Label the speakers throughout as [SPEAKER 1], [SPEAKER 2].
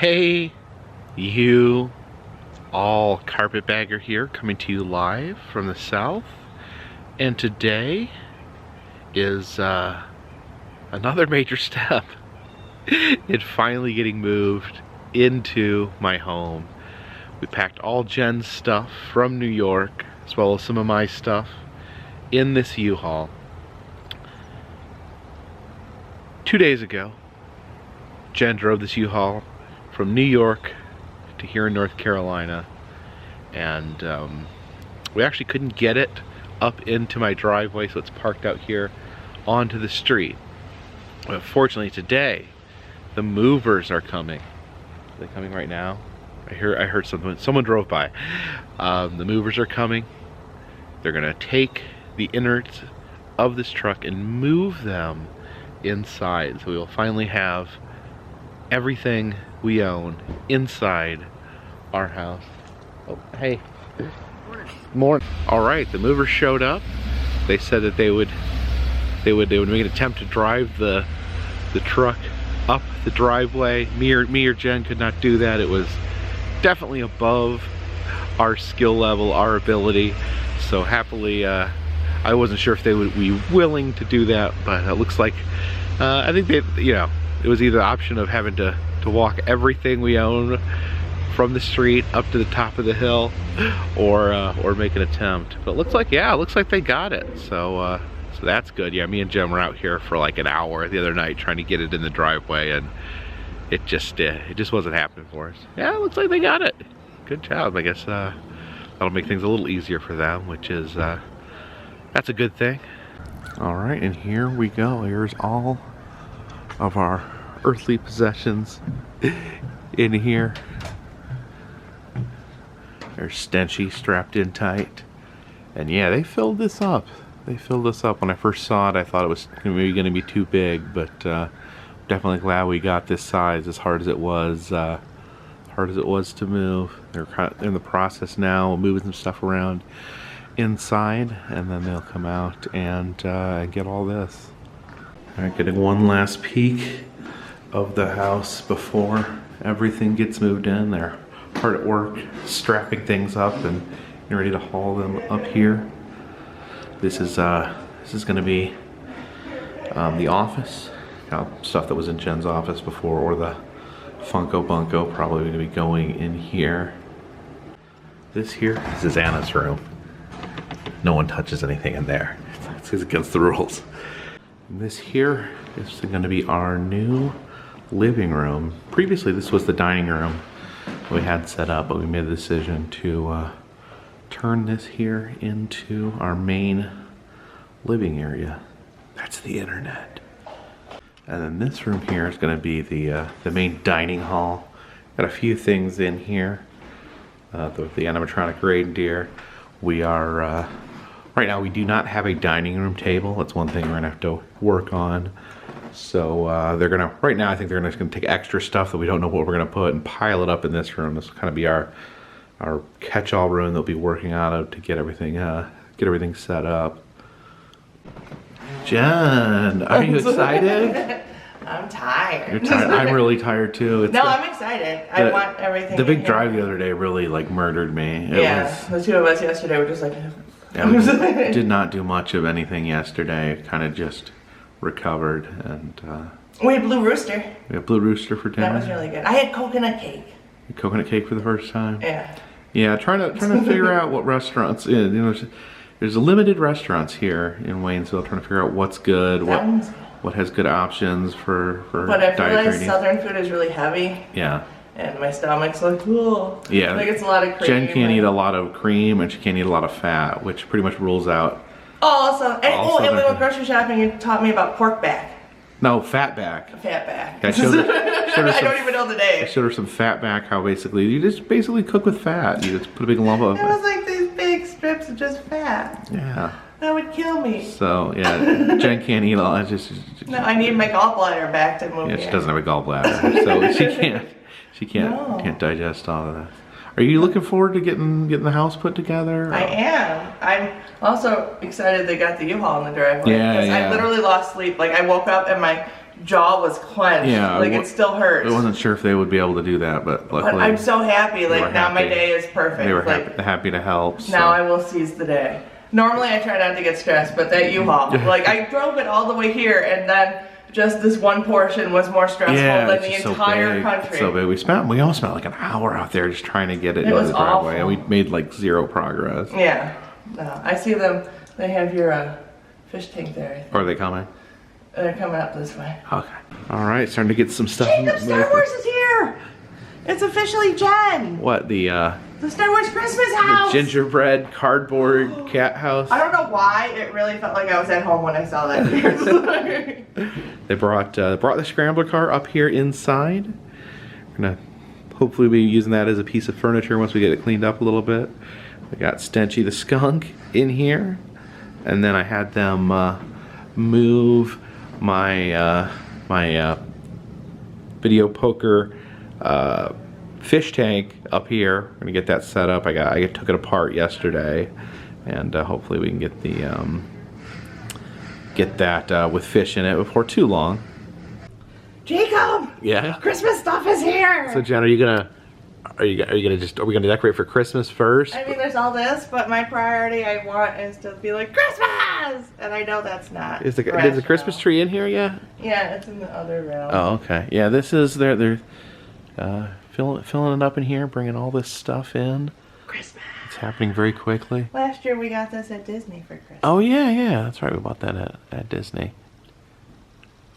[SPEAKER 1] Hey, you all, Carpetbagger here, coming to you live from the south. And today is another major step in finally getting moved into my home. We packed all Jen's stuff from New York, as well as some of my stuff, in this U-Haul. 2 days ago, Jen drove this U-Haul from New York to here in North Carolina, and we actually couldn't get it up into my driveway, so it's parked out here onto the street. But fortunately today, the movers are coming. Are they coming right now? I heard someone drove by. The movers are coming. They're gonna take the innards of this truck and move them inside, so we will finally have everything we own inside our house. Oh, hey. Morning. All right, the movers showed up. They said that they would make an attempt to drive the truck up the driveway. Me or Jen could not do that. It was definitely above our skill level, our ability. So happily, I wasn't sure if they would be willing to do that, but it looks like I think they, it was either the option of having to walk everything we own from the street up to the top of the hill, or make an attempt. But it looks like, yeah, it looks like they got it. So that's good. Yeah, me and Jen were out here for like an hour the other night trying to get it in the driveway, and it just wasn't happening for us. Yeah, it looks like they got it. Good job. I guess that'll make things a little easier for them, which is that's a good thing. All right, and here we go. Here's all of our earthly possessions in here. They're stenchy, strapped in tight. And yeah, they filled this up. They filled this up. When I first saw it, I thought it was maybe going to be too big, but definitely glad we got this size, as hard as it was to move. They're in the process now of moving some stuff around inside, and then they'll come out and get all this. All right, getting one last peek of the house before everything gets moved in. They're hard at work strapping things up and ready to haul them up here. This is going to be the office. Stuff that was in Jen's office before, or the Funko Bunko, probably going to be going in here. This here is Anna's room. No one touches anything in there. It's against the rules. And this here is going to be our new living room. Previously, this was the dining room we had set up, but we made the decision to turn this here into our main living area. That's the internet. And then this room here is going to be the main dining hall. Got a few things in here. The animatronic reindeer. We are right now, we do not have a dining room table. That's one thing we're gonna have to work on. So right now I think they're just gonna take extra stuff that we don't know what we're gonna put and pile it up in this room. This will kind of be our catch-all room they'll be working out of to get everything set up. Jen, are you excited?
[SPEAKER 2] I'm tired.
[SPEAKER 1] You're tired. I'm really tired too.
[SPEAKER 2] I'm excited. I want everything.
[SPEAKER 1] The big drive the other day really murdered me.
[SPEAKER 2] The two of us yesterday were just like.
[SPEAKER 1] Yeah, we did not do much of anything yesterday. Kind of just recovered, and
[SPEAKER 2] we had Blue Rooster.
[SPEAKER 1] We had Blue Rooster for dinner.
[SPEAKER 2] That was really good. I had coconut cake.
[SPEAKER 1] Coconut cake for the first time.
[SPEAKER 2] Yeah.
[SPEAKER 1] Yeah, trying to figure out what restaurants. There's limited restaurants here in Waynesville. Trying to figure out what's good, what has good options for.
[SPEAKER 2] But I feel like Southern food is really heavy.
[SPEAKER 1] Yeah.
[SPEAKER 2] And my stomach's like, oh.
[SPEAKER 1] Yeah.
[SPEAKER 2] Like it's a lot of cream.
[SPEAKER 1] Jen can't eat a lot of cream, and she can't eat a lot of fat, which pretty much rules out.
[SPEAKER 2] And we went grocery shopping and taught me about pork back.
[SPEAKER 1] No, fat back.
[SPEAKER 2] Fat back.
[SPEAKER 1] I showed her
[SPEAKER 2] I don't even know the name.
[SPEAKER 1] I showed her some fat back, how you just cook with fat. You just put a big lump of it.
[SPEAKER 2] It was like these big strips of just fat.
[SPEAKER 1] Yeah.
[SPEAKER 2] That would kill me.
[SPEAKER 1] So, yeah, Jen can't eat all.
[SPEAKER 2] No, I need my gallbladder back to move.
[SPEAKER 1] Yeah, she doesn't have a gallbladder, so she can't digest all of that. Are you looking forward to getting the house put together?
[SPEAKER 2] I am. I'm also excited they got the U-Haul in the driveway.
[SPEAKER 1] Yeah,
[SPEAKER 2] I literally lost sleep. Like I woke up and my jaw was clenched.
[SPEAKER 1] Yeah,
[SPEAKER 2] like it still hurts.
[SPEAKER 1] I wasn't sure if they would be able to do that, but luckily.
[SPEAKER 2] But I'm so happy. Like now my day is perfect.
[SPEAKER 1] They were
[SPEAKER 2] like,
[SPEAKER 1] happy to help. So.
[SPEAKER 2] Now I will seize the day. Normally I try not to get stressed, but that U-Haul, like I drove it all the way here, and then just this one portion was more stressful than the entire country.
[SPEAKER 1] So big. We all spent like an hour out there just trying to get it into the driveway,
[SPEAKER 2] awful.
[SPEAKER 1] and we made like zero progress.
[SPEAKER 2] Yeah. No, I see them. They have your fish tank there.
[SPEAKER 1] Are they coming?
[SPEAKER 2] They're coming up this way.
[SPEAKER 1] Okay. All right, starting to get some stuff.
[SPEAKER 2] Jacob, Star Wars is here. It's officially Jen.
[SPEAKER 1] What, the
[SPEAKER 2] Star Wars Christmas house.
[SPEAKER 1] The gingerbread cardboard cat house.
[SPEAKER 2] I don't know why it really felt like I was at home when I saw that.
[SPEAKER 1] They brought the scrambler car up here inside. We're gonna hopefully be using that as a piece of furniture once we get it cleaned up a little bit. We got Stenchy the skunk in here, and then I had them move my my video poker fish tank up here. We're gonna get that set up. I took it apart yesterday, and hopefully we can get the get that with fish in it before too long.
[SPEAKER 2] Jacob.
[SPEAKER 1] Yeah.
[SPEAKER 2] Christmas stuff is here.
[SPEAKER 1] So Jen, are we gonna decorate for Christmas first?
[SPEAKER 2] I mean, there's all this, but my priority I want is to be like Christmas, and I know that's not.
[SPEAKER 1] Is the Christmas tree in here yet?
[SPEAKER 2] Yeah, it's in the other room.
[SPEAKER 1] Oh, okay. Yeah, this is they're filling it up in here, bringing all this stuff in.
[SPEAKER 2] Christmas.
[SPEAKER 1] It's happening very quickly.
[SPEAKER 2] Last year we got this at Disney for Christmas.
[SPEAKER 1] Oh yeah, that's right. We bought that at Disney.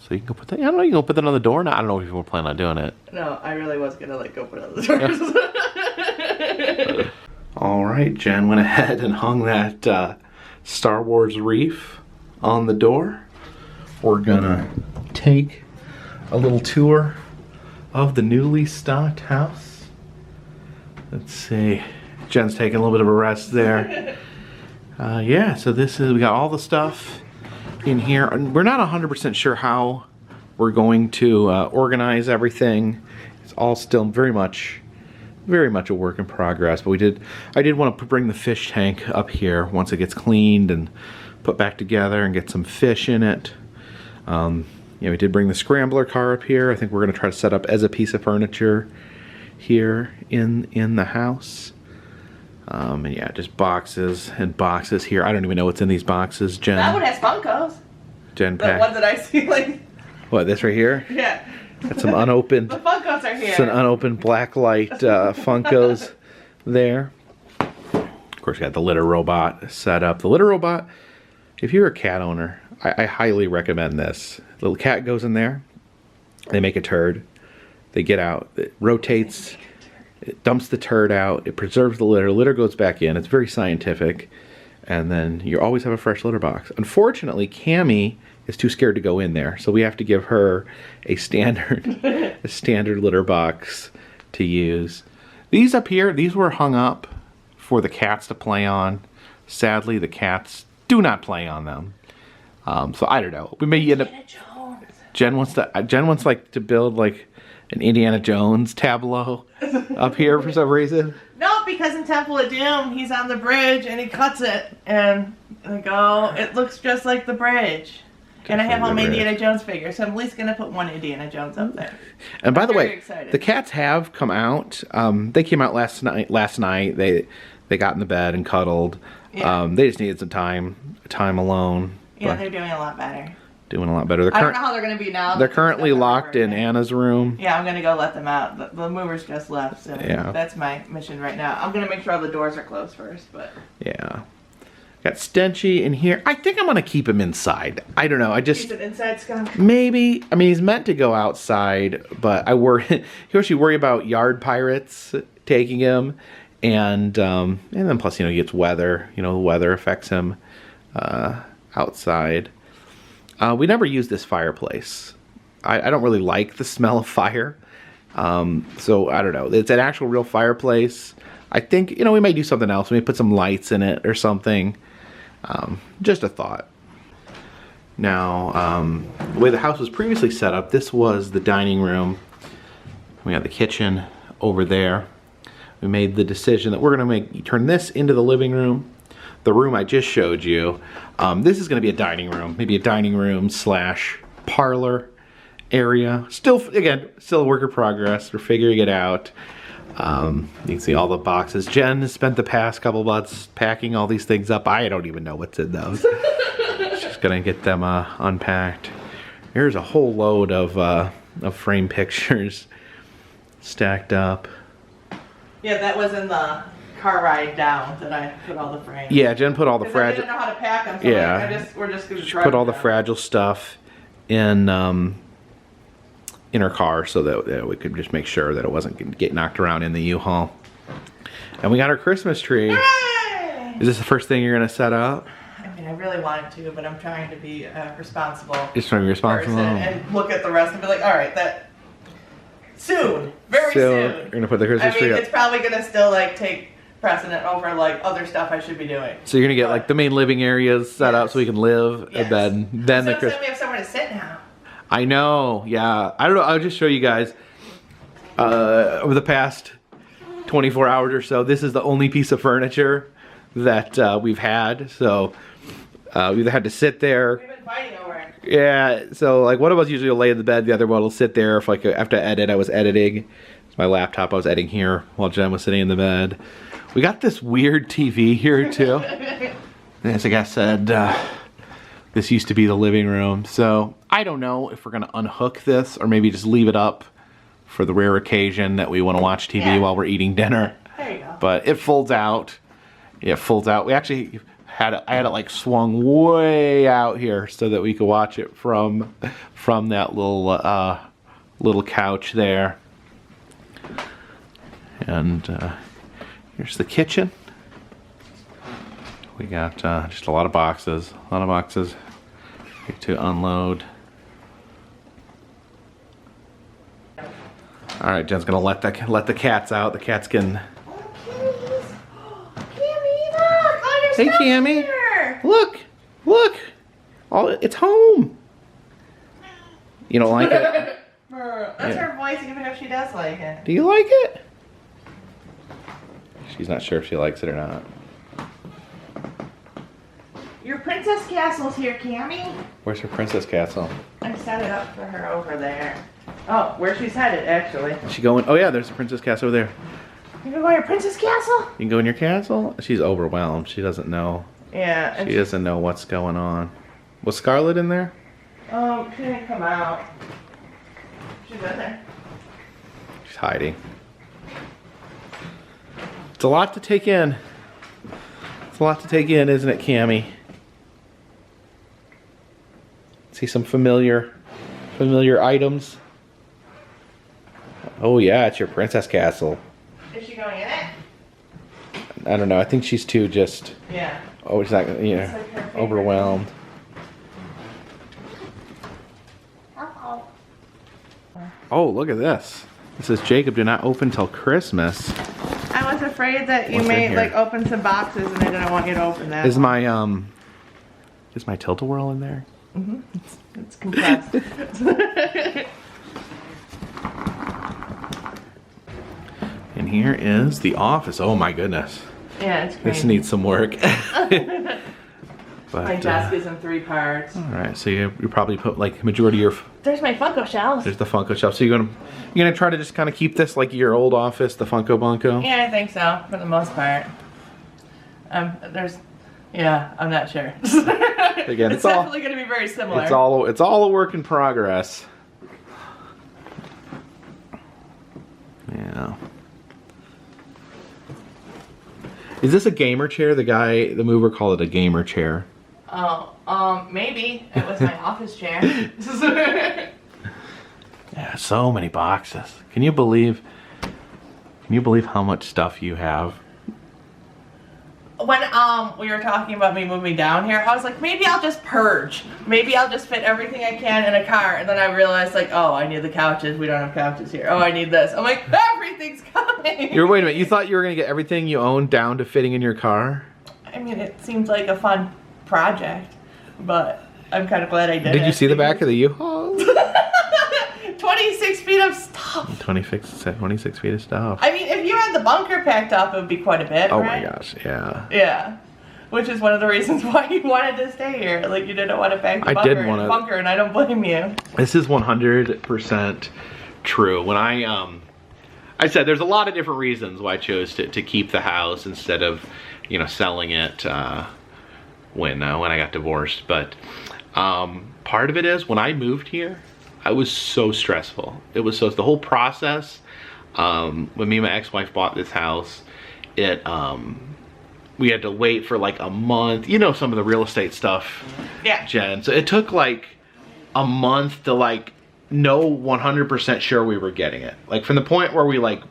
[SPEAKER 1] So you can go put that. I don't know. You can go put that on the door. No, I don't know if you were planning on doing it.
[SPEAKER 2] No, I really was gonna like go put it on the door.
[SPEAKER 1] All right, Jen went ahead and hung that Star Wars wreath on the door. We're gonna take a little tour of the newly stocked house. Let's see. Jen's taking a little bit of a rest there. Yeah, so we got all the stuff in here. And we're not 100% sure how we're going to organize everything. It's all still very much a work in progress. But I did want to bring the fish tank up here once it gets cleaned and put back together and get some fish in it. Yeah, we did bring the scrambler car up here. I think we're going to try to set up as a piece of furniture here in the house. And yeah, just boxes and boxes here. I don't even know what's in these boxes, Jen.
[SPEAKER 2] That one has Funkos.
[SPEAKER 1] Jen
[SPEAKER 2] The one that I see, like.
[SPEAKER 1] What, this right here?
[SPEAKER 2] Yeah.
[SPEAKER 1] Got some unopened.
[SPEAKER 2] The Funkos are here.
[SPEAKER 1] Some unopened blacklight Funkos there. Of course, we got the litter robot set up. The litter robot, if you're a cat owner, I highly recommend this. The little cat goes in there. They make a turd. They get out. It rotates. It dumps the turd out. It preserves the litter. Litter goes back in. It's very scientific. And then you always have a fresh litter box. Unfortunately, Cammy is too scared to go in there, so we have to give her a standard litter box to use. These up here, these were hung up for the cats to play on. Sadly, the cats do not play on them. So I don't know. We may end up. Jen wants like to build like an Indiana Jones tableau up here for some reason.
[SPEAKER 2] No, because in Temple of Doom, he's on the bridge and he cuts it, and I go, it looks just like the bridge. And I have all my Indiana Jones figures, so I'm at least going to put one Indiana Jones up there.
[SPEAKER 1] And by the way, the cats have come out. They came out last night. They got in the bed and cuddled. Yeah. They just needed some time alone.
[SPEAKER 2] Yeah, they're doing a lot better.
[SPEAKER 1] Doing a lot better.
[SPEAKER 2] I don't know how they're going to be now.
[SPEAKER 1] They're currently locked in Anna's room.
[SPEAKER 2] Yeah, I'm going to go let them out. The movers just left, so yeah. That's my mission right now. I'm going to make sure all the doors are closed first, but...
[SPEAKER 1] Yeah. Got Stenchy in here. I think I'm going to keep him inside. I don't know.
[SPEAKER 2] He's an inside skunk?
[SPEAKER 1] Maybe. I mean, he's meant to go outside, but I worry... You worry about yard pirates taking him, and then plus, he gets weather. The weather affects him outside. We never use this fireplace. I don't really like the smell of fire. So I don't know. It's an actual real fireplace. I think, we may do something else. We may put some lights in it or something. Just a thought. Now, the way the house was previously set up, this was the dining room. We have the kitchen over there. We made the decision that we're going to turn this into the living room. The room I just showed you, this is going to be a dining room, maybe a dining room / parlor, area. Still a work in progress. We're figuring it out. You can see all the boxes. Jen has spent the past couple months packing all these things up. I don't even know what's in those. She's gonna get them unpacked. Here's a whole load of frame pictures stacked up.
[SPEAKER 2] Yeah, that was in the car ride down that I put all the frames.
[SPEAKER 1] Yeah, Jen put all the fragile.
[SPEAKER 2] I didn't know how to pack them, so
[SPEAKER 1] Yeah,
[SPEAKER 2] we're just gonna
[SPEAKER 1] put all the fragile stuff in her car so that we could just make sure that it wasn't gonna get knocked around in the U-Haul. And we got our Christmas tree.
[SPEAKER 2] Hooray!
[SPEAKER 1] Is this the first thing you're gonna set up?
[SPEAKER 2] I mean, I really wanted to, but I'm trying to be responsible.
[SPEAKER 1] Just trying to be responsible
[SPEAKER 2] and look at the rest and be like, all right, that soon, very soon.
[SPEAKER 1] You're gonna put the Christmas tree up.
[SPEAKER 2] It's probably gonna still like take precedent over like other stuff I should be doing.
[SPEAKER 1] So you're gonna get like the main living areas set up so we can live, and then the Christmas.
[SPEAKER 2] We have somewhere to sit now.
[SPEAKER 1] I know, yeah. I don't know. I'll just show you guys over the past 24 hours or so. This is the only piece of furniture that we've had. So we've had to sit there.
[SPEAKER 2] We've been fighting over it.
[SPEAKER 1] Yeah. So like one of us usually will lay in the bed, the other one will sit there. If like after I edit, I was editing. It's my laptop. I was editing here while Jen was sitting in the bed. We got this weird TV here too. As like I said, this used to be the living room. So I don't know if we're gonna unhook this or maybe just leave it up for the rare occasion that we want to watch TV while we're eating dinner.
[SPEAKER 2] There you go.
[SPEAKER 1] But it folds out. Yeah, it folds out. We actually had it, I had it like swung way out here so that we could watch it from that little couch there. And here's the kitchen. We got just a lot of boxes. Here to unload. All right, Jen's gonna let the cats out. The cats can. Hey, Cammy. Look. Oh, it's home. You don't like it?
[SPEAKER 2] That's her voice, even if she does like it.
[SPEAKER 1] Do you like it? She's not sure if she likes it or not.
[SPEAKER 2] Your princess castle's here, Cammy.
[SPEAKER 1] Where's her princess castle?
[SPEAKER 2] I set it up for her over there. Oh, where she's headed, actually.
[SPEAKER 1] Is she going? Oh yeah, there's a princess castle over there.
[SPEAKER 2] You gonna go to your princess castle?
[SPEAKER 1] You can go in your castle? She's overwhelmed. She doesn't know.
[SPEAKER 2] Yeah.
[SPEAKER 1] She doesn't know what's going on. Was Scarlett in there?
[SPEAKER 2] She didn't come out. She's in there.
[SPEAKER 1] She's hiding. It's a lot to take in. It's a lot to take in, isn't it, Cammy? See some familiar items. Oh yeah, it's your princess castle.
[SPEAKER 2] Is she going in it?
[SPEAKER 1] I don't know. I think she's too just.
[SPEAKER 2] Yeah.
[SPEAKER 1] Oh, it's not. You know,
[SPEAKER 2] like
[SPEAKER 1] overwhelmed. Oh, look at this. It says Jacob did not open till Christmas.
[SPEAKER 2] I was afraid that you
[SPEAKER 1] What's in
[SPEAKER 2] may
[SPEAKER 1] here?
[SPEAKER 2] like open some boxes, and I didn't want you to open that.
[SPEAKER 1] Is my tilt-a-whirl in there?
[SPEAKER 2] Mm-hmm. It's compressed.
[SPEAKER 1] And here is the office. Oh my goodness.
[SPEAKER 2] Yeah, it's crazy.
[SPEAKER 1] This needs some work. But,
[SPEAKER 2] my desk is in 3 parts.
[SPEAKER 1] All right, so you probably put like majority of your.
[SPEAKER 2] There's my Funko shelves.
[SPEAKER 1] There's the Funko shelf. So you're gonna try to just kind of keep this like your old office, the Funko Bunko.
[SPEAKER 2] Yeah, I think so for the most part. I'm not sure.
[SPEAKER 1] Again,
[SPEAKER 2] it's definitely going to be very similar.
[SPEAKER 1] It's all a work in progress. Yeah. Is this a gamer chair? The mover called it a gamer chair.
[SPEAKER 2] Oh, maybe. It was my office chair.
[SPEAKER 1] Yeah, so many boxes. Can you believe how much stuff you have?
[SPEAKER 2] When we were talking about me moving down here, I was like, maybe I'll just purge. Maybe I'll just fit everything I can in a car. And then I realized, like, oh, I need the couches. We don't have couches here. Oh, I need this. I'm like, everything's coming.
[SPEAKER 1] Wait a minute. You thought you were going to get everything you own down to fitting in your car?
[SPEAKER 2] I mean, it seems like a fun project, but I'm kind of glad I did it.
[SPEAKER 1] Did you see the back of the U-Haul?
[SPEAKER 2] 26 feet of stuff.
[SPEAKER 1] 26 feet of stuff.
[SPEAKER 2] I mean, if you had the bunker packed up, it would be quite a bit,
[SPEAKER 1] Oh
[SPEAKER 2] right?
[SPEAKER 1] my gosh, yeah.
[SPEAKER 2] Yeah. which is one of the reasons why you wanted to stay here. Like, you didn't want to pack the bunker, and I don't blame you.
[SPEAKER 1] This is 100% true. When I said there's a lot of different reasons why I chose to keep the house instead of, you know, selling it when I got divorced. But part of it is when I moved here, I was so stressful. It was the whole process. When me and my ex-wife bought this house, we had to wait for like a month. You know, some of the real estate stuff,
[SPEAKER 2] yeah,
[SPEAKER 1] Jen. So it took like a month to like know 100% sure we were getting it. Like from the point where we like,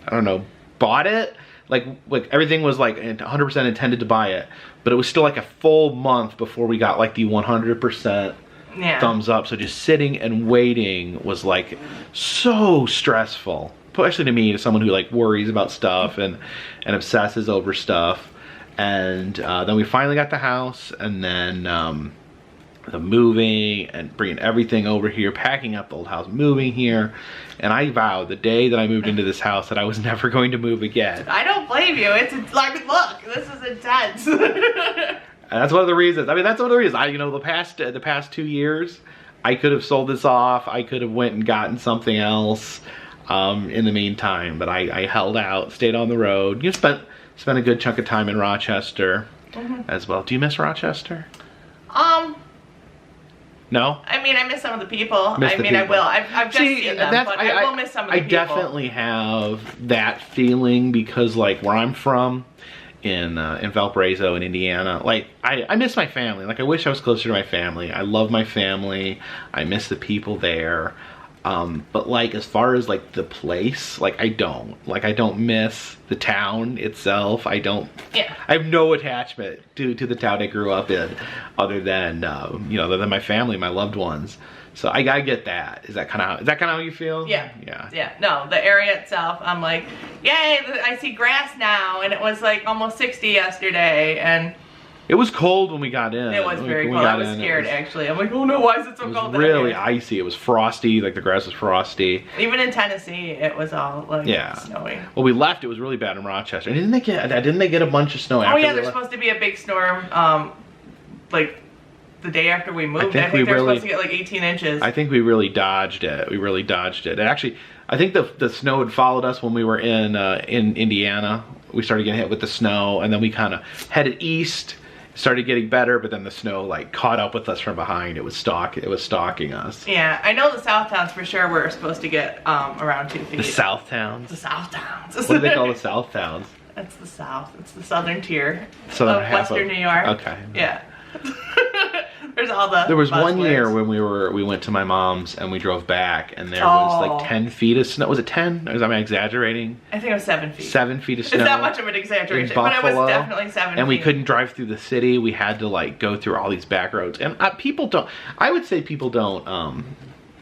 [SPEAKER 1] I don't know, bought it, like everything was like 100% intended to buy it, but it was still like a full month before we got like the 100% thumbs up. So just sitting and waiting was like so stressful, especially to me, to someone who like worries about stuff and obsesses over stuff. And then we finally got the house, and then the moving and bringing everything over here, packing up the old house, moving here. And I vowed the day that I moved into this house that I was never going to move again.
[SPEAKER 2] I don't blame you. It's like, look, this is intense.
[SPEAKER 1] And that's one of the reasons. I mean, that's one of the reasons. You know, the past 2 years, I could have sold this off. I could have went and gotten something else in the meantime. But I held out, stayed on the road. You spent a good chunk of time in Rochester as well. Do you miss Rochester? No?
[SPEAKER 2] I mean, I miss some of the people. I will. I've just seen them, but I will miss some of the people.
[SPEAKER 1] I definitely have that feeling because, like, where I'm from, in Valparaiso in Indiana, like, I miss my family. Like, I wish I was closer to my family. I love my family. I miss the people there. But, like, as far as, like, the place, like, I don't miss the town itself. I have no attachment to the town I grew up in, other than, you know, other than my family, my loved ones. So I get that. Is that kind of how you feel?
[SPEAKER 2] Yeah.
[SPEAKER 1] Yeah.
[SPEAKER 2] Yeah. No, the area itself, I'm like, yay, I see grass now, and it was, like, almost 60 yesterday, and
[SPEAKER 1] it was cold when we got in.
[SPEAKER 2] It was very cold. I was scared, actually. I'm like, oh no, why is it so cold?
[SPEAKER 1] It was really icy. It was frosty. Like, the grass was frosty.
[SPEAKER 2] Even in Tennessee, it was all like snowy.
[SPEAKER 1] Well, we left. It was really bad in Rochester. Didn't they get a bunch of snow?
[SPEAKER 2] Oh yeah, there's supposed to be a big storm. Like the day after we moved, I think they're supposed to get like 18 inches.
[SPEAKER 1] I think we really dodged it. And actually, I think the snow had followed us when we were in Indiana. We started getting hit with the snow, and then we kind of headed east. Started getting better, but then the snow like caught up with us from behind. It was stalking us.
[SPEAKER 2] Yeah, I know the South Towns for sure were supposed to get around 2 feet.
[SPEAKER 1] The South Towns?
[SPEAKER 2] The South Towns.
[SPEAKER 1] What do they call the South Towns?
[SPEAKER 2] That's the South. It's the southern tier of
[SPEAKER 1] Western
[SPEAKER 2] New York.
[SPEAKER 1] Okay.
[SPEAKER 2] Yeah. There's all the
[SPEAKER 1] There was one year when we went to my mom's and we drove back, and there was like 10 feet of snow. Was it 10? Am I exaggerating?
[SPEAKER 2] I think it was 7 feet.
[SPEAKER 1] 7 feet of snow.
[SPEAKER 2] It's not much of an exaggeration, but it was definitely 7 feet.
[SPEAKER 1] And we couldn't drive through the city. We had to like go through all these back roads. And I would say people don't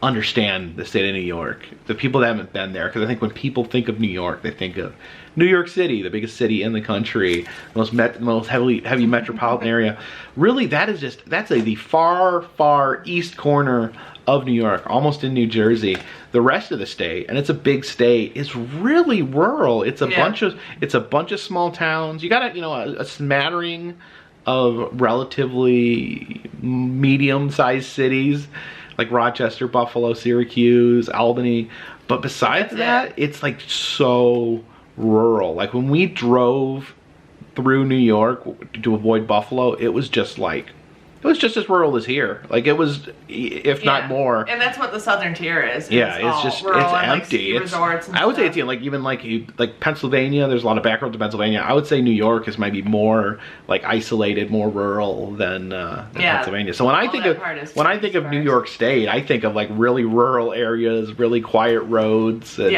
[SPEAKER 1] understand the state of New York. The people that haven't been there, because I think when people think of New York, they think of New York City, the biggest city in the country, the most heavy metropolitan area. Really, that's the far east corner of New York, almost in New Jersey. The rest of the state, and it's a big state, is really rural. It's a bunch of small towns. You got a smattering of relatively medium-sized cities like Rochester, Buffalo, Syracuse, Albany. But besides that, it's like so rural. Like when we drove through New York to avoid Buffalo, it was just as rural as here. Like it was, if not more.
[SPEAKER 2] And that's what the southern tier is.
[SPEAKER 1] Yeah, it's empty.
[SPEAKER 2] Like resorts and
[SPEAKER 1] I would say it's like Pennsylvania. There's a lot of back roads to Pennsylvania. I would say New York is maybe more like isolated, more rural than Pennsylvania. So when I think of New York State, I think of like really rural areas, really quiet roads. And,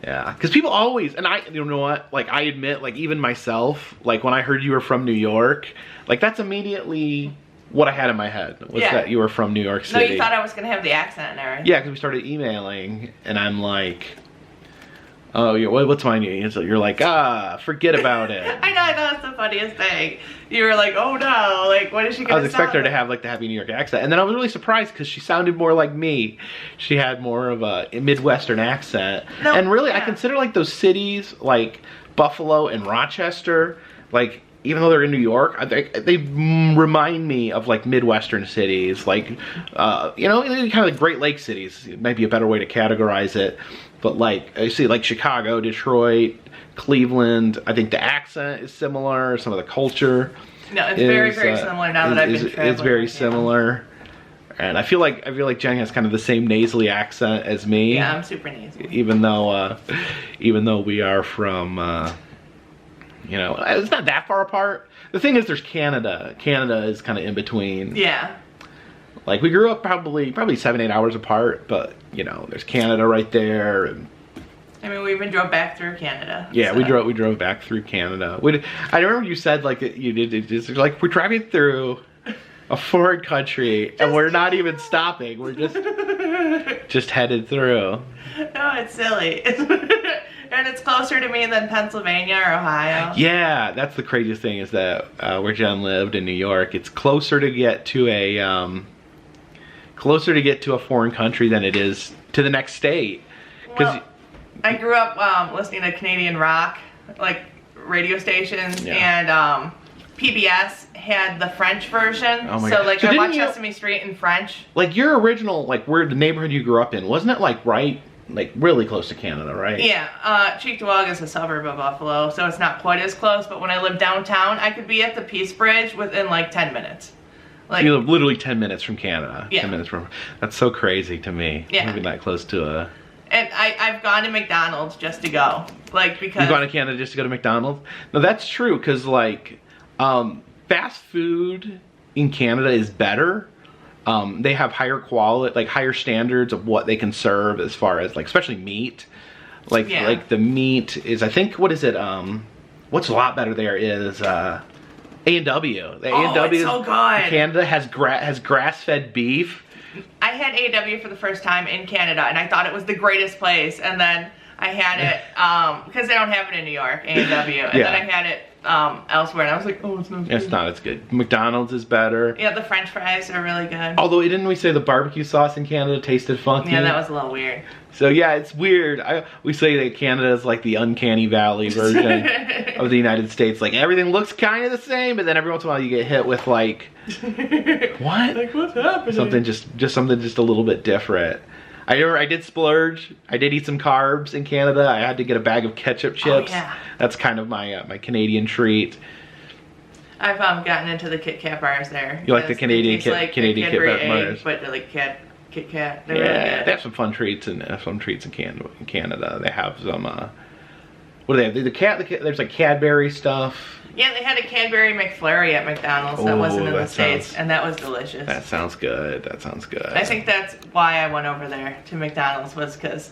[SPEAKER 1] yeah, because people always, and you know what, like I admit, like even myself, like when I heard you were from New York, like that's immediately what I had in my head, was that you were from New York City.
[SPEAKER 2] No, you thought I was going to have the accent and everything.
[SPEAKER 1] Yeah, because we started emailing, and I'm like, oh, what's my name? And so you're like, forget about it.
[SPEAKER 2] I know, I thought it was the funniest thing. You were like, oh no, like what is she going to
[SPEAKER 1] I was expecting her to have like the happy New York accent. And then I was really surprised because she sounded more like me. She had more of a Midwestern accent. I consider like those cities like Buffalo and Rochester, like even though they're in New York, they remind me of like Midwestern cities, like you know, kind of like Great Lake cities. It might be a better way to categorize it, but like I see like Chicago, Detroit, Cleveland. I think the accent is similar. Some of the culture.
[SPEAKER 2] No, it's very similar now that I've been traveling. It's
[SPEAKER 1] very similar. And I feel like Jen has kind of the same nasally accent as me.
[SPEAKER 2] Yeah, I'm super nasally.
[SPEAKER 1] Even though we are from, you know, it's not that far apart. The thing is, there's Canada. Canada is kind of in between.
[SPEAKER 2] Yeah.
[SPEAKER 1] Like we grew up probably 7-8 hours apart, but you know, there's Canada right there. And
[SPEAKER 2] I mean, we even drove back through Canada.
[SPEAKER 1] Yeah, so. we drove back through Canada. I remember you said like you did it just like we're driving through a foreign country and we're not even stopping. We're just headed through.
[SPEAKER 2] No, it's silly. And it's closer to me than Pennsylvania or Ohio.
[SPEAKER 1] Yeah, that's the craziest thing is that where Jen lived in New York, it's closer to get to a foreign country than it is to the next state.
[SPEAKER 2] Well, I grew up listening to Canadian rock, like radio stations, and PBS had the French version.
[SPEAKER 1] Oh my
[SPEAKER 2] so
[SPEAKER 1] God.
[SPEAKER 2] like
[SPEAKER 1] So
[SPEAKER 2] I watched Sesame Street in French.
[SPEAKER 1] Like your original, like where the neighborhood you grew up in, wasn't it like like really close to Canada, right?
[SPEAKER 2] Yeah, Cheektowaga is a suburb of Buffalo, so it's not quite as close, but when I lived downtown, I could be at the Peace Bridge within like 10 minutes. Like,
[SPEAKER 1] you live literally 10 minutes from Canada.
[SPEAKER 2] Yeah.
[SPEAKER 1] 10 minutes from, that's so crazy to me.
[SPEAKER 2] Yeah.
[SPEAKER 1] Maybe that close to a...
[SPEAKER 2] And I've gone to McDonald's just to go. Like, because...
[SPEAKER 1] You've gone to Canada just to go to McDonald's? No, that's true, because like, fast food in Canada is better. They have higher quality, like higher standards of what they can serve as far as like, especially meat. Like, like the meat is, I think, what is it? What's a lot better there is A&W. The A&W,
[SPEAKER 2] it's so good.
[SPEAKER 1] Canada has grass-fed beef.
[SPEAKER 2] I had A&W for the first time in Canada, and I thought it was the greatest place. And then I had it because they don't have it in New York, A&W. And then I had it elsewhere, and I was like, oh, it's not good.
[SPEAKER 1] It's not as good. McDonald's is better.
[SPEAKER 2] Yeah, the French fries are really good.
[SPEAKER 1] Although, didn't we say the barbecue sauce in Canada tasted funky?
[SPEAKER 2] Yeah, that was a little weird.
[SPEAKER 1] So yeah, it's weird. We say that Canada is like the uncanny valley version of the United States. Like everything looks kind of the same, but then every once in a while you get hit with like, what?
[SPEAKER 2] Like what's happening?
[SPEAKER 1] Something something just a little bit different. I did splurge. I did eat some carbs in Canada. I had to get a bag of ketchup chips.
[SPEAKER 2] Oh, yeah.
[SPEAKER 1] That's kind of my my Canadian treat.
[SPEAKER 2] I've gotten into the Kit Kat bars there.
[SPEAKER 1] You like the Canadian Kit
[SPEAKER 2] like
[SPEAKER 1] Canadian Kit Kat bars?
[SPEAKER 2] But they're like Kit Kat. They're
[SPEAKER 1] Yeah,
[SPEAKER 2] really good.
[SPEAKER 1] they have some fun treats in Canada. They have some. What do they have? There's like Cadbury stuff.
[SPEAKER 2] Yeah, they had a Cadbury McFlurry at McDonald's that wasn't in the States, and that was delicious.
[SPEAKER 1] That sounds good. That sounds good.
[SPEAKER 2] I think that's why I went over there to McDonald's, was because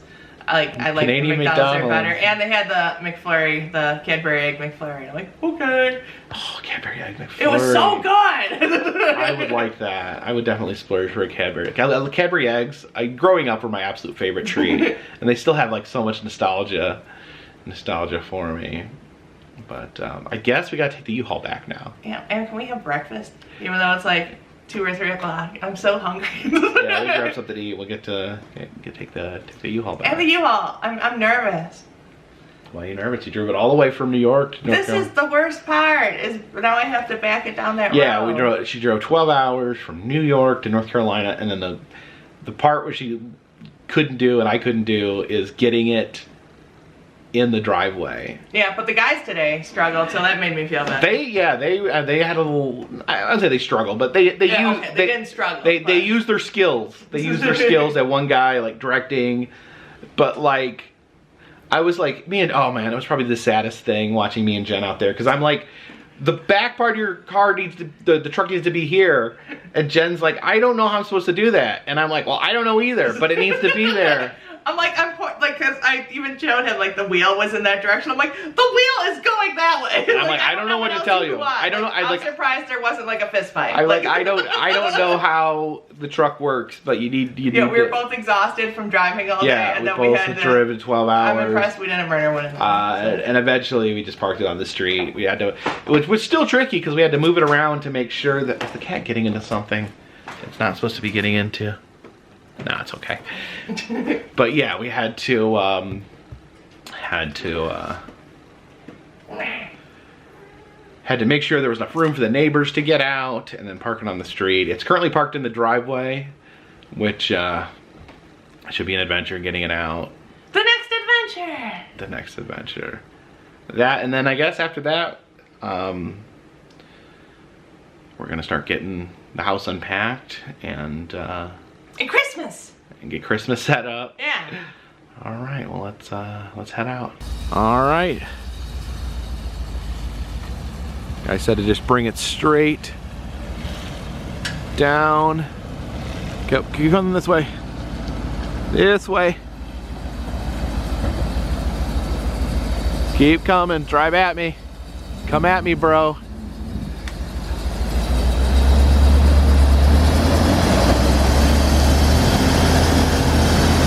[SPEAKER 2] I like
[SPEAKER 1] Canadian
[SPEAKER 2] McDonald's are better. And they had the McFlurry, the Cadbury Egg McFlurry. And I'm like, okay.
[SPEAKER 1] Oh, Cadbury Egg McFlurry.
[SPEAKER 2] It was so good.
[SPEAKER 1] I would like that. I would definitely splurge for a Cadbury. Cadbury eggs, growing up, were my absolute favorite treat, and they still have like so much nostalgia for me. But I guess we gotta take the U-Haul back now.
[SPEAKER 2] Yeah, and can we have breakfast? Even though it's like 2 or 3 o'clock. I'm so hungry.
[SPEAKER 1] Yeah, we'll grab something to eat. We'll take the U-Haul back.
[SPEAKER 2] And the U-Haul. I'm nervous.
[SPEAKER 1] Why are you nervous? You drove it all the way from New York to North Carolina.
[SPEAKER 2] This is the worst part. Is now I have to back it down that road.
[SPEAKER 1] Yeah, she drove 12 hours from New York to North Carolina, and then the part where she couldn't do and I couldn't do is getting it in the driveway.
[SPEAKER 2] Yeah, but the guys today struggled, so that made me feel better.
[SPEAKER 1] They had a little. I would say they struggled, but they
[SPEAKER 2] didn't struggle.
[SPEAKER 1] They used their skills. They used their skills. That one guy like directing, but like, I was like oh man, it was probably the saddest thing watching me and Jen out there, because I'm like, the back part of your car needs to, the truck needs to be here, and Jen's like, I don't know how I'm supposed to do that, and I'm like, well, I don't know either, but it needs to be there.
[SPEAKER 2] I'm like, because I even showed him, like, the wheel was in that direction. I'm like, the wheel is going that way.
[SPEAKER 1] I'm like, I don't know what to tell you. I don't know.
[SPEAKER 2] I'm surprised there wasn't like a fist fight.
[SPEAKER 1] I don't know how the truck works, but you need.
[SPEAKER 2] Yeah, we were both exhausted from driving all day, and then we had
[SPEAKER 1] driven 12 hours.
[SPEAKER 2] I'm impressed we didn't murder one of them.
[SPEAKER 1] And eventually we just parked it on the street. We had to, which was still tricky because we had to move it around to make sure that if the cat getting into something it's not supposed to be getting into. No, it's okay. But yeah, we had to had to make sure there was enough room for the neighbors to get out, and then parking on the street. It's currently parked in the driveway, which should be an adventure getting it out.
[SPEAKER 2] The next adventure!
[SPEAKER 1] The next adventure. That, and then I guess after that, we're gonna start getting the house unpacked and
[SPEAKER 2] Christmas!
[SPEAKER 1] And get Christmas set up.
[SPEAKER 2] Yeah.
[SPEAKER 1] All right, well let's head out. All right. I said to just bring it straight down. Keep coming this way. This way. Keep coming. Drive at me. Come at me, bro.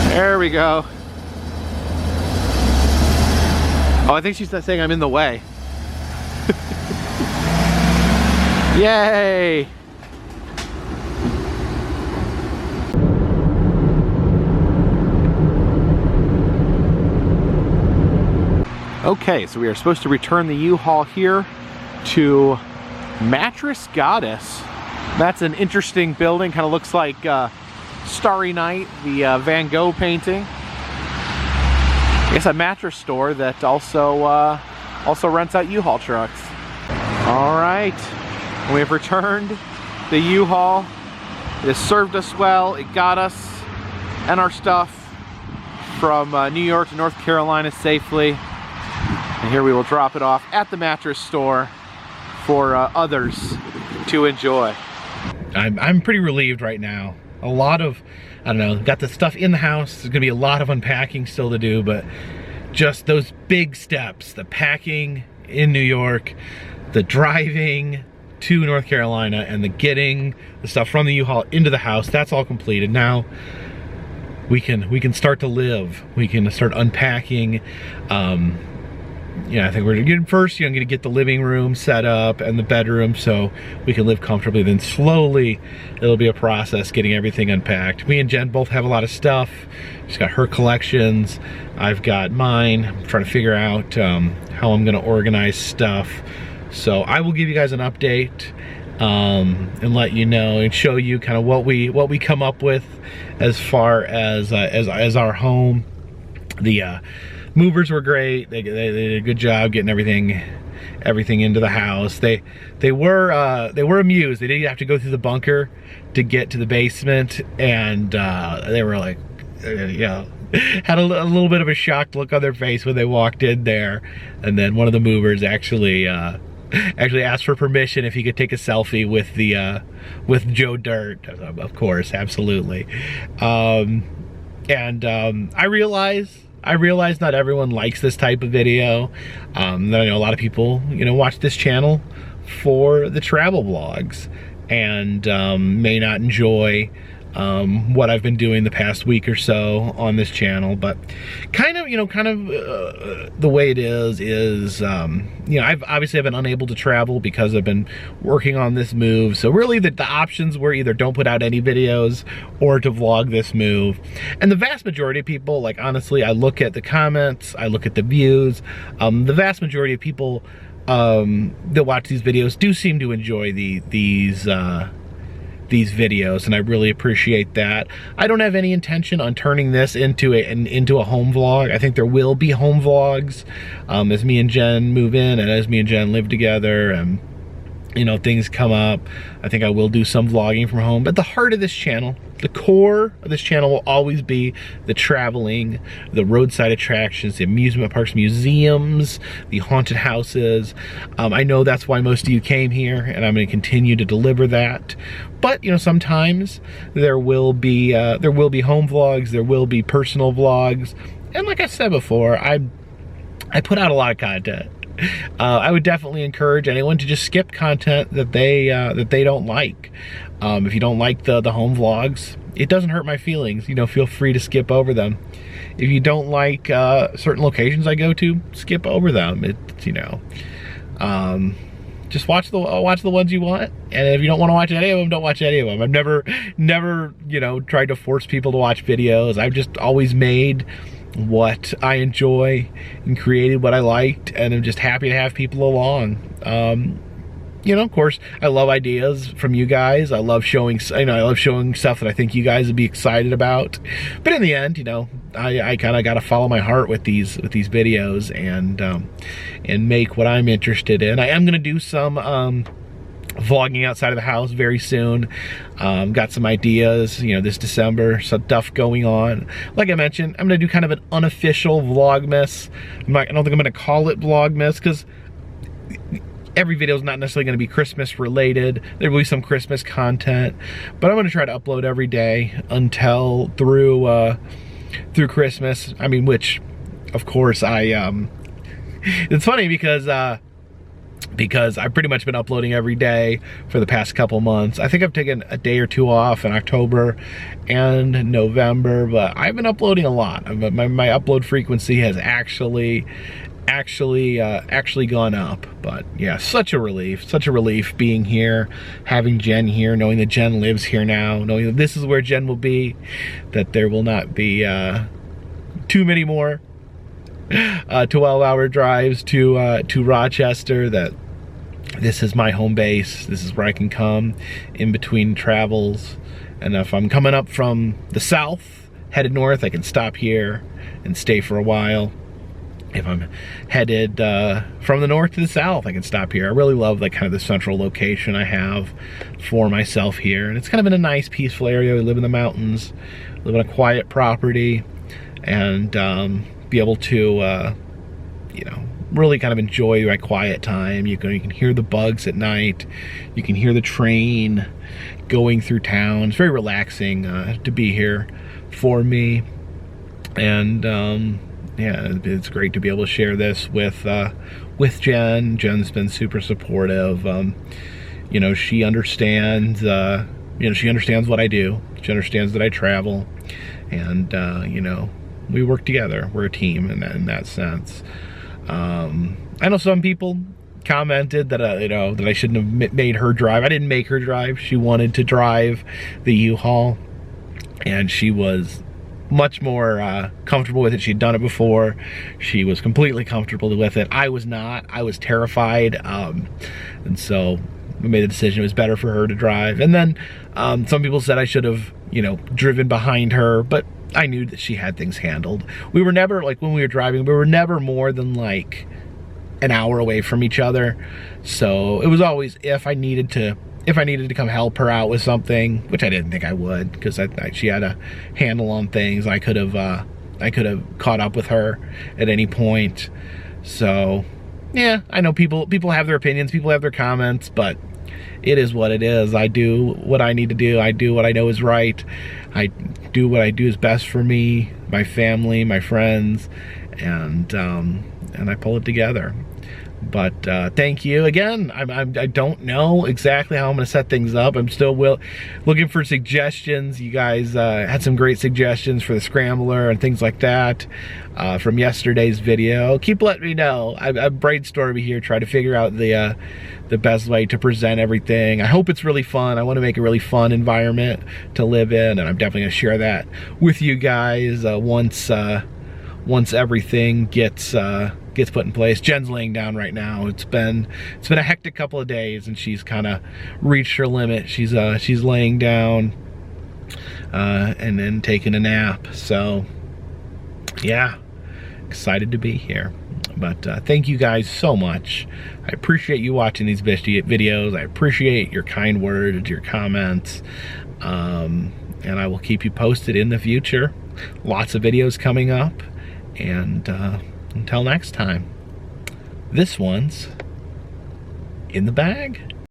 [SPEAKER 1] There we go. Oh, I think she's saying I'm in the way. Yay! Okay, so we are supposed to return the U-Haul here to Mattress Goddess. That's an interesting building, kind of looks like Starry Night, the Van Gogh painting. I guess a mattress store that also rents out U-Haul trucks. All right. We have returned the U-Haul. It has served us well. It got us and our stuff from New York to North Carolina safely. And here we will drop it off at the mattress store for others to enjoy. I'm pretty relieved right now. A lot of, I don't know, got the stuff in the house. There's gonna be a lot of unpacking still to do, but just those big steps, the packing in New York, the driving to North Carolina, and the getting the stuff from the U-Haul into the house, that's all completed. Now we can start to live. We can start unpacking. Yeah, I think we're gonna first, gonna get the living room set up and the bedroom so we can live comfortably. Then slowly, it'll be a process getting everything unpacked. Me and Jen both have a lot of stuff. She's got her collections. I've got mine. I'm trying to figure out how I'm gonna organize stuff. So I will give you guys an update and let you know and show you kind of what we come up with as far as our home. The movers were great. They did a good job getting everything into the house. They were amused. They didn't have to go through the bunker to get to the basement, and they were like, had a little bit of a shocked look on their face when they walked in there. And then one of the movers actually asked for permission if he could take a selfie with Joe Dirt. Of course, absolutely. I realize not everyone likes this type of video. I know a lot of people, watch this channel for the travel vlogs and may not enjoy what I've been doing the past week or so on this channel, but kind of the way it is I've been unable to travel because I've been working on this move. So really the options were either don't put out any videos or to vlog this move. And the vast majority of people, like, honestly, I look at the comments, I look at the views, the vast majority of people that watch these videos do seem to enjoy these videos, and I really appreciate that. I don't have any intention on turning this into a home vlog. I think there will be home vlogs as me and Jen move in and as me and Jen live together and things come up. I think I will do some vlogging from home, but the heart of this channel, the core of this channel, will always be the traveling, the roadside attractions, the amusement parks, museums, the haunted houses. I know that's why most of you came here, and I'm going to continue to deliver that. But sometimes there will be home vlogs, there will be personal vlogs, and like I said before, I put out a lot of content. I would definitely encourage anyone to just skip content that they don't like. If you don't like the home vlogs, it doesn't hurt my feelings. Feel free to skip over them. If you don't like certain locations I go to, skip over them. Just watch the ones you want, and if you don't want to watch any of them, don't watch any of them. I've never tried to force people to watch videos. I've just always made what I enjoy and created what I liked, and I'm just happy to have people along. you know, of course, I love ideas from you guys. I love showing, I love showing stuff that I think you guys would be excited about. But in the end, you know, I kind of got to follow my heart with these videos and make what I'm interested in. I am going to do some vlogging outside of the house very soon. Got some ideas, you know, this December, stuff going on. Like I mentioned, I'm going to do kind of an unofficial Vlogmas. I don't think I'm going to call it Vlogmas because every video is not necessarily going to be Christmas related. There will be some Christmas content, but I'm going to try to upload every day until through Christmas. I mean, which, of course, it's funny because I've pretty much been uploading every day for the past couple months. I think I've taken a day or two off in October and November, but I've been uploading a lot. My upload frequency has actually gone up. But yeah, such a relief being here, having Jen here, knowing that Jen lives here now, knowing that this is where Jen will be, that there will not be too many more 12-hour drives to Rochester, that this is my home base. This is where I can come in between travels. And if I'm coming up from the south, headed north, I can stop here and stay for a while. If I'm headed from the north to the south, I can stop here. I really love like kind of the central location I have for myself here. And it's kind of in a nice, peaceful area. We live in the mountains, live on a quiet property, and be able to, you know, really kind of enjoy my quiet time. You can hear the bugs at night. You can hear the train going through town. It's very relaxing to be here for me. And yeah, it's great to be able to share this with Jen. Jen's been super supportive. You know, she understands. You know, she understands what I do. She understands that I travel, and you know, we work together. We're a team in that sense. I know some people commented that you know, that I shouldn't have made her drive. I didn't make her drive. She wanted to drive the U-Haul, and she was much more comfortable with it. She'd done it before. She was completely comfortable with it. I was not. I was terrified, and so we made the decision it was better for her to drive. And then some people said I should have, you know, driven behind her, but I knew that she had things handled. We were never, like when we were driving, we were never more than like an hour away from each other. So it was always if I needed to come help her out with something, which I didn't think I would, because she had a handle on things. I could have caught up with her at any point. So yeah, I know people have their opinions, people have their comments, but it is what it is. I do what I need to do. I do what I know is right. I do what I do is best for me, my family, my friends, and I pull it together. But thank you again. I don't know exactly how I'm going to set things up. I'm still looking for suggestions. You guys had some great suggestions for the scrambler and things like that from yesterday's video. Keep letting me know. I'm brainstorming here, trying to figure out the best way to present everything. I hope it's really fun. I want to make a really fun environment to live in, and I'm definitely going to share that with you guys once everything gets put in place. Jen's laying down right now. It's been a hectic couple of days, and she's kind of reached her limit. She's laying down and then taking a nap. So yeah, excited to be here. But thank you guys so much. I appreciate you watching these videos. I appreciate your kind words, your comments, and I will keep you posted in the future. Lots of videos coming up, and until next time, this one's in the bag.